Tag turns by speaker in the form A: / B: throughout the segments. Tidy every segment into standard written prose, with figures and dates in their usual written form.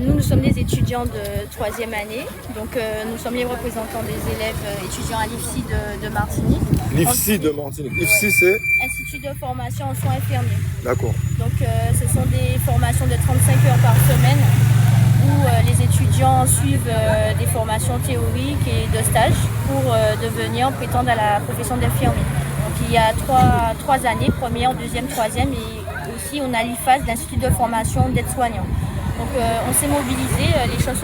A: nous sommes des étudiants de 3e année. Donc, nous sommes les représentants des élèves étudiants à l'IFSI de Martinique.
B: L'IFSI de Martinique. l'IFSI, c'est
A: Institut de formation en soins infirmiers.
B: D'accord.
A: Donc, ce sont des formations de 35 heures par semaine où les étudiants suivent des formations théoriques et de stage pour devenir prétendre à la profession d'infirmier. Donc, il y a trois années, première, deuxième, troisième, et aussi on a l'IFAS, l'Institut de formation d'aide-soignants. Donc on s'est mobilisé, les choses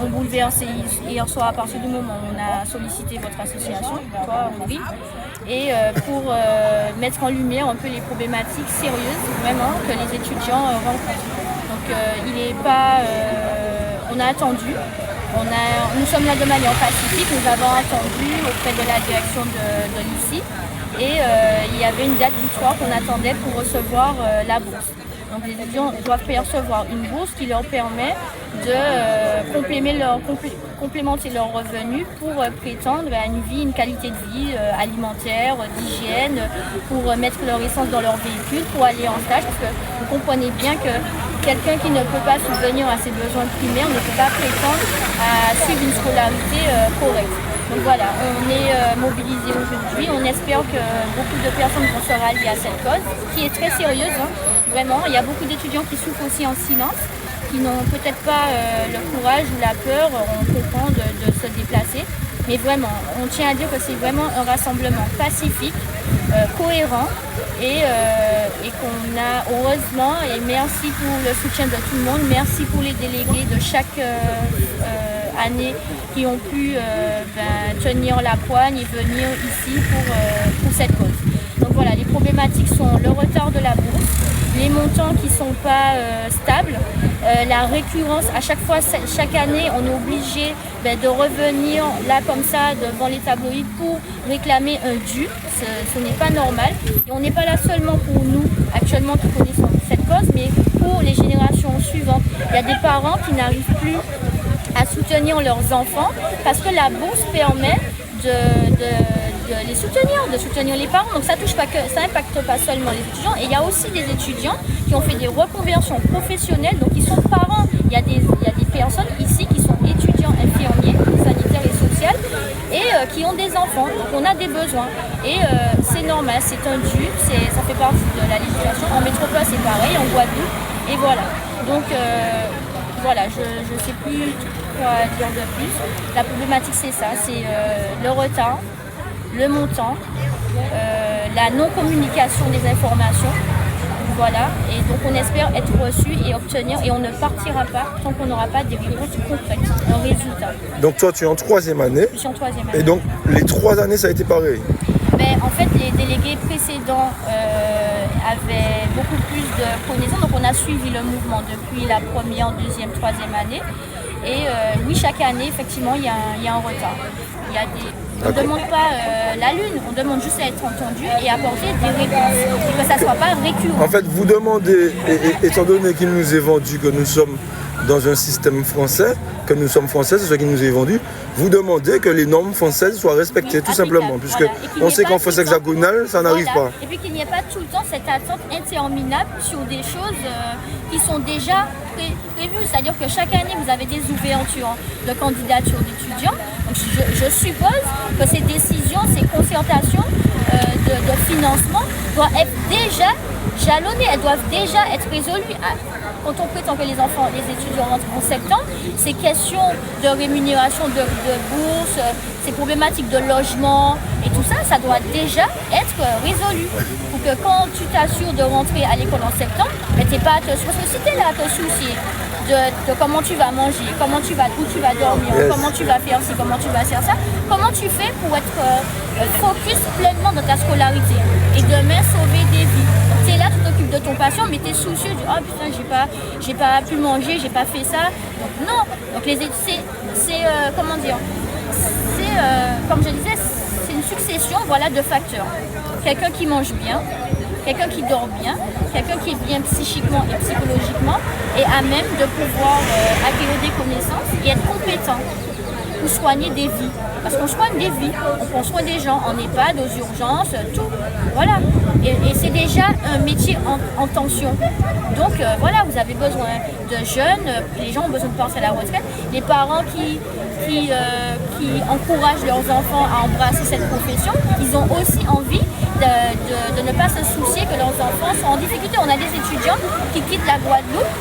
A: ont bouleversé hier soir à partir du moment où on a sollicité votre association, toi Henri, et pour mettre en lumière un peu les problématiques sérieuses vraiment que les étudiants rencontrent. Donc il est pas, on a attendu, nous sommes là de manière pacifique, nous avons attendu auprès de la direction de l'IFSI et il y avait une date butoir qu'on attendait pour recevoir la bourse. Donc les étudiants doivent percevoir une bourse qui leur permet de complémenter leurs revenus pour prétendre à une vie, une qualité de vie alimentaire, d'hygiène, pour mettre leur essence dans leur véhicule, pour aller en stage. Parce que vous comprenez bien que quelqu'un qui ne peut pas subvenir à ses besoins primaires ne peut pas prétendre à suivre une scolarité correcte. Donc voilà, on est mobilisés aujourd'hui. On espère que beaucoup de personnes vont se rallier à cette cause, qui est très sérieuse. Vraiment, il y a beaucoup d'étudiants qui souffrent aussi en silence, qui n'ont peut-être pas le courage ou la peur, on comprend, de se déplacer. Mais vraiment, on tient à dire que c'est vraiment un rassemblement pacifique, cohérent, et qu'on a heureusement, et merci pour le soutien de tout le monde, merci pour les délégués de chaque année qui ont pu tenir la poigne et venir ici pour cette cause. Donc voilà, les problématiques sont le retard de la bourse, les montants qui ne sont pas stables, la récurrence, à chaque fois, chaque année, on est obligé de revenir là comme ça devant les tabloïds pour réclamer un dû. Ce n'est pas normal. Et on n'est pas là seulement pour nous, actuellement, qui connaissons cette cause, mais pour les générations suivantes. Il y a des parents qui n'arrivent plus à soutenir leurs enfants parce que la bourse permet de les soutenir, de soutenir les parents. Donc ça n'impacte pas seulement les étudiants. Et il y a aussi des étudiants qui ont fait des reconversions professionnelles, donc ils sont parents. Il y a des personnes ici qui sont étudiants infirmiers, sanitaires et sociaux, et qui ont des enfants. Donc on a des besoins. Et c'est normal, c'est un dû, ça fait partie de la législation. En métropole c'est pareil, en Guadeloupe. Et voilà. Donc voilà, je ne sais plus quoi dire de plus. La problématique c'est ça, c'est le retard, le montant, la non-communication des informations. Voilà, et donc on espère être reçu et obtenir, et on ne partira pas tant qu'on n'aura pas des réponses concrètes, un résultat.
B: Donc toi tu es en 3e année.
A: Je suis en 3e année.
B: Et donc les 3 années ça a été pareil?
A: En fait, les délégués précédents avaient beaucoup plus de connaissances, donc on a suivi le mouvement depuis la première, deuxième, 3e année. Et oui, chaque année, effectivement, il y a un retard. On ne demande pas la lune, on demande juste à être entendu et apporter des réponses, et que ça ne soit pas récurrent.
B: En fait, vous demandez, étant donné qu'il nous est vendu que nous sommes dans un système français, que nous sommes français, c'est ce qui nous est vendu, vous demandez que les normes françaises soient respectées, tout simplement, puisque voilà. On sait qu'en France hexagonale, ça n'arrive pas.
A: Et puis qu'il n'y ait pas tout le temps cette attente interminable sur des choses qui sont déjà prévues. C'est-à-dire que chaque année, vous avez des ouvertures de candidature d'étudiants. Donc je suppose que ces décisions, ces concertations de financement doivent être déjà jalonnées, elles doivent déjà être résolues. Quand on prétend que les étudiants rentrent en septembre, ces questions de rémunération de bourse, ces problématiques de logement et tout ça, ça doit déjà être résolu. Pour que quand tu t'assures de rentrer à l'école en septembre, tu n'es pas à te soucier de comment tu vas manger, où tu vas dormir, comment tu vas faire ci, comment tu vas faire ça, comment tu fais pour être focus pleinement dans ta scolarité et demain sauver des vies. Donc tu es là, tu t'occupes de ton patient, mais tu es soucieux du oh putain, j'ai pas pu manger, j'ai pas fait ça. Donc non, donc comment dire, comme je disais, c'est une succession de facteurs. Quelqu'un qui mange bien, quelqu'un qui dort bien, quelqu'un qui est bien psychiquement et psychologiquement et à même de pouvoir acquérir des connaissances et être compétent. ou soigner des vies. Parce qu'on soigne des vies, on prend soin des gens en EHPAD, aux urgences, tout. Voilà. Et c'est déjà un métier en tension. Donc voilà, vous avez besoin de jeunes, les gens ont besoin de penser à la retraite. Les parents qui encouragent leurs enfants à embrasser cette profession, ils ont aussi envie de ne pas se soucier que leurs enfants sont en difficulté. On a des étudiants qui quittent la Guadeloupe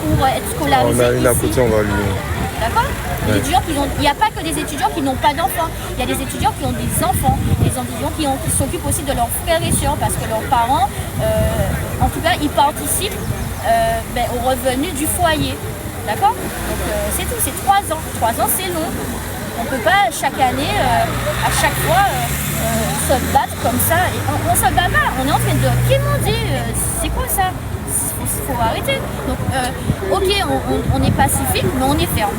A: pour être scolarisés
B: On a une à côté, on va lui...
A: D'accord. Ouais. Il n'y a pas que des étudiants qui n'ont pas d'enfants. Il y a des étudiants qui ont des enfants, des étudiants qui s'occupent aussi de leurs frères et sœurs parce que leurs parents, en tout cas, ils participent aux revenus du foyer. D'accord. Donc c'est tout, c'est 3 ans. 3 ans, c'est long. On ne peut pas chaque année, à chaque fois, se battre comme ça. Et on se bat pas. On est en train de quémander. C'est quoi ça? Il faut arrêter. Donc, ok, on est pacifique, mais on est ferme.